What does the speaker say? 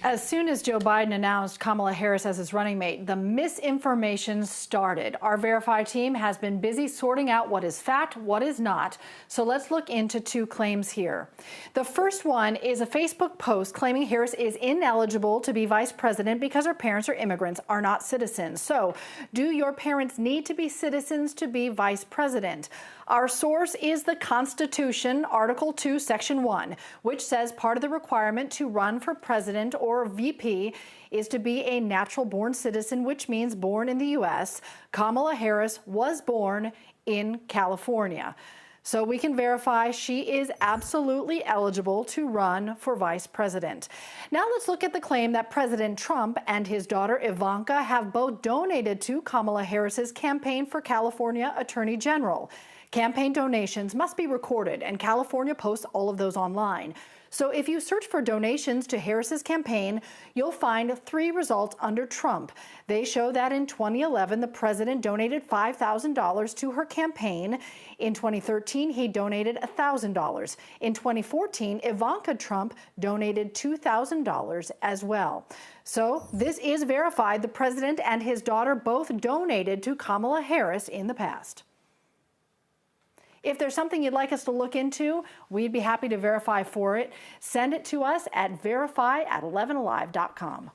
As soon as Joe Biden announced Kamala Harris as his running mate, the misinformation started. Our Verify team has been busy sorting out what is fact, what is not. So let's look into two claims here. The first one is a Facebook post claiming Harris is ineligible to be vice president because her parents are immigrants, are not citizens. So, do your parents need to be citizens to be vice president? Our source is the Constitution, Article 2, Section 1, which says part of the requirement to run for president or VP is to be a natural-born citizen, which means born in the U.S. Kamala Harris was born in California. So we can verify she is absolutely eligible to run for vice president. Now let's look at the claim that President Trump and his daughter Ivanka have both donated to Kamala Harris's campaign for California Attorney General. Campaign donations must be recorded, and California posts all of those online. So if you search for donations to Harris's campaign, you'll find three results under Trump. They show that in 2011, the president donated $5,000 to her campaign. In 2013, he donated $1,000. In 2014, Ivanka Trump donated $2,000 as well. So this is verified. The president and his daughter both donated to Kamala Harris in the past. If there's something you'd like us to look into, we'd be happy to verify for it. Send it to us at verify@11alive.com.